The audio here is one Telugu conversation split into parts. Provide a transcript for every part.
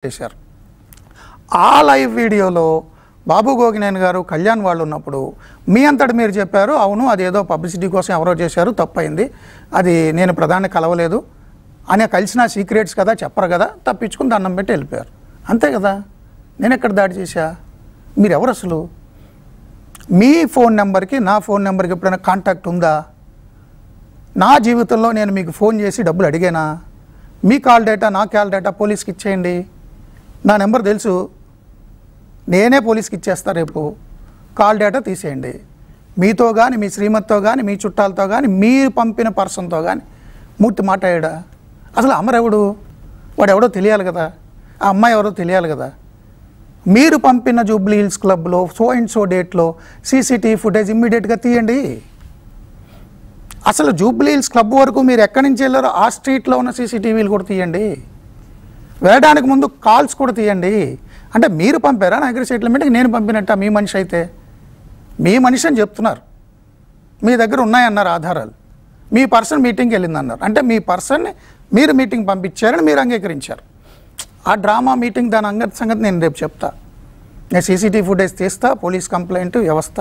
చేశారు. ఆ లైవ్ వీడియోలో బాబు గోగినేని గారు కళ్యాణ్ వాళ్ళు ఉన్నప్పుడు మీ అంతటి మీరు చెప్పారు, అవును అదేదో పబ్లిసిటీ కోసం ఎవరో చేశారు, తప్పైంది, అది నేను ప్రధాని కలవలేదు అని, కలిసిన సీక్రెట్స్ కదా, చెప్పరు కదా, తప్పించుకుని దండం పెట్టి వెళ్ళిపోయారు. అంతే కదా, నేను ఎక్కడ దాడి చేశా? మీరెవరు అసలు? మీ ఫోన్ నెంబర్కి నా ఫోన్ నెంబర్కి ఎప్పుడైనా కాంటాక్ట్ ఉందా? నా జీవితంలో నేను మీకు ఫోన్ చేసి డబ్బులు అడిగానా? మీ కాల్ డేటా నా కాల్ డేటా పోలీస్కి ఇచ్చేయండి, నా నెంబర్ తెలుసు, నేనే పోలీస్కి ఇచ్చేస్తా, రేపు కాల్ డేటా తీసేయండి. మీతో కానీ, మీ శ్రీమతితో కానీ, మీ చుట్టాలతో కానీ, మీరు పంపిన పర్సన్తో కానీ మూర్తి మాట్లాడా? అసలు అమరెవడు? వాడు ఎవడో తెలియాలి కదా, ఆ అమ్మాయి ఎవరో తెలియాలి కదా. మీరు పంపిన జూబ్లీ హిల్స్ క్లబ్లో సో అండ్ సో డేట్లో సీసీటీవీ ఫుటేజ్ ఇమ్మీడియట్గా తీయండి. అసలు జూబ్లీ హిల్స్ క్లబ్ వరకు మీరు ఎక్కడి నుంచి వెళ్ళారో ఆ స్ట్రీట్లో ఉన్న సీసీటీవీలు కూడా తీయండి. వెళ్ళడానికి ముందు కాల్స్ కూడా తీయండి. అంటే మీరు పంపారా నాగరి సెటిల్మెంట్కి? నేను పంపినట్ట మీ మనిషి అయితే? మీ మనిషి అని చెప్తున్నారు, మీ దగ్గర ఉన్నాయన్నారు ఆధారాలు. మీ పర్సన్ మీటింగ్కి వెళ్ళిందన్నారు, అంటే మీ పర్సన్ని మీరు మీటింగ్ పంపించారని మీరు అంగీకరించారు. ఆ డ్రామా మీటింగ్ దాని సంగతి నేను రేపు చెప్తా. నేను సీసీటీవీ ఫుటేజ్ తీస్తా, పోలీస్ కంప్లైంట్ వ్యవస్థ,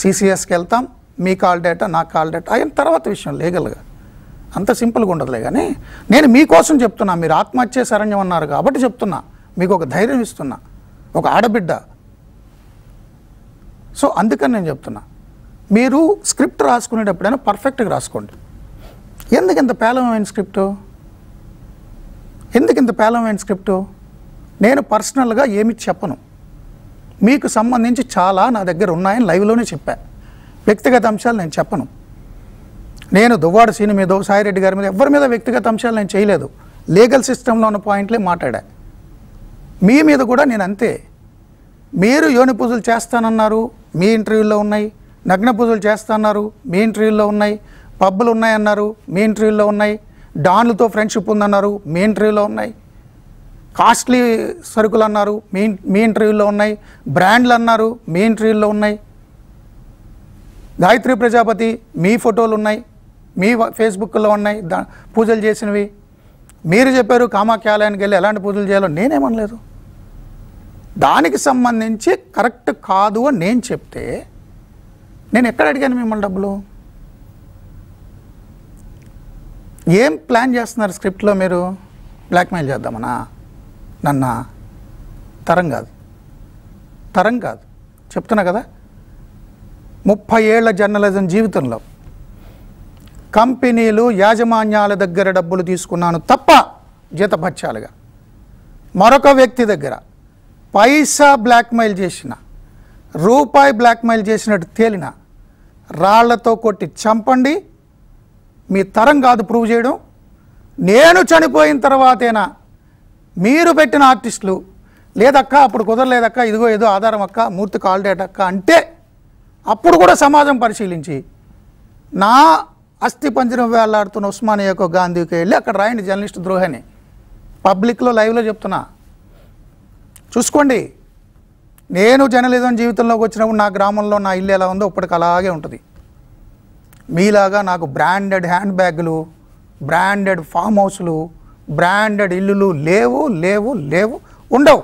సిసిఎస్కి వెళ్తాం, మీ కాల్ డేటా నా కాల్ డేటా అయిన తర్వాత విషయం లీగల్గా అంత సింపుల్గా ఉండదులే. కానీ నేను మీకోసం చెప్తున్నా, మీరు ఆత్మహత్య శరణ్యం అన్నారు కాబట్టి చెప్తున్నా, మీకు ఒక ధైర్యం ఇస్తున్నా, ఒక ఆడబిడ్డ. సో అందుకని నేను చెప్తున్నా, మీరు స్క్రిప్ట్ రాసుకునేటప్పుడైనా పర్ఫెక్ట్గా రాసుకోండి. ఎందుకు ఇంత పేలవమైన స్క్రిప్టు? ఎందుకు ఇంత పేలవమైన స్క్రిప్టు? నేను పర్సనల్గా ఏమి చెప్పను, మీకు సంబంధించి చాలా నా దగ్గర ఉన్నాయని లైవ్లోనే చెప్పా. వ్యక్తిగత అంశాలు నేను చెప్పను. నేను దువ్వాడ సీను మీద, సాయిరెడ్డి గారి మీద, ఎవరి మీద వ్యక్తిగత అంశాలు నేను చేయలేదు. లీగల్ సిస్టంలో ఉన్న పాయింట్లే మాట్లాడా. మీ మీద కూడా నేను అంతే. మీరు యోని పూజలు చేస్తానన్నారు, మీ ఇంటర్వ్యూల్లో ఉన్నాయి. నగ్న పూజలు చేస్తాన్నారు, మీ ఇంటర్వ్యూల్లో ఉన్నాయి. పబ్బులు ఉన్నాయన్నారు, మీ ఇంటర్వ్యూల్లో ఉన్నాయి. డాన్లతో ఫ్రెండ్షిప్ ఉందన్నారు, మీ ఇంటర్వ్యూలో ఉన్నాయి. కాస్ట్లీ సరుకులు అన్నారు, మీ ఇంటర్వ్యూలో ఉన్నాయి. బ్రాండ్లు అన్నారు, మీ ఇంటర్వ్యూల్లో ఉన్నాయి. గాయత్రి ప్రజాపతి మీ ఫోటోలు ఉన్నాయి, మీ ఫేస్బుక్లో ఉన్నాయి, పూజలు చేసినవి. మీరు చెప్పారు కామాఖ్యాలయానికి వెళ్ళి ఎలాంటి పూజలు చేయాలో, నేనేమనలేదు. దానికి సంబంధించి కరెక్ట్ కాదు అని నేను చెప్తే నేను ఎక్కడ అడిగాను మిమ్మల్ని డబ్బులు? ఏం ప్లాన్ చేస్తున్నారు స్క్రిప్ట్లో మీరు? బ్లాక్మెయిల్ చేద్దామనా నన్నా? తరం కాదు చెప్తున్నా కదా. 30 ఏళ్ల జర్నలిజం జీవితంలో కంపెనీలు యాజమాన్యాల దగ్గర డబ్బులు తీసుకున్నాను తప్ప, జీతభత్యాలుగా మరొక వ్యక్తి దగ్గర పైసా బ్లాక్మెయిల్ చేసిన, రూపాయి బ్లాక్మెయిల్ చేసినట్టు తేలిన, రాళ్లతో కొట్టి చంపండి. మీ తరం కాదు ప్రూవ్ చేయడం. నేను చనిపోయిన తర్వాతేనా మీరు పెట్టిన ఆర్టిస్టులు లేదక్క, అప్పుడు కుదరలేదక్క, ఇదిగో ఏదో ఆధారం అక్క, మూర్తి కాల్ డేట్ అక్క అంటే అప్పుడు కూడా సమాజం పరిశీలించి నా అస్థి పంజరం వేలాడుతున్న ఉస్మానియాకో గాంధీకి వెళ్ళి అక్కడ రాయండి జర్నలిస్ట్ ద్రోహని. పబ్లిక్లో లైవ్లో చెప్తున్నా, చూసుకోండి. నేను జర్నలిజం జీవితంలోకి వచ్చినప్పుడు నా గ్రామంలో నా ఇల్లు ఎలా ఉందో ఇప్పటికి అలాగే ఉంటుంది. మీలాగా నాకు బ్రాండెడ్ హ్యాండ్ బ్యాగులు, బ్రాండెడ్ ఫామ్ హౌస్లు, బ్రాండెడ్ ఇల్లులు లేవు, ఉండవు.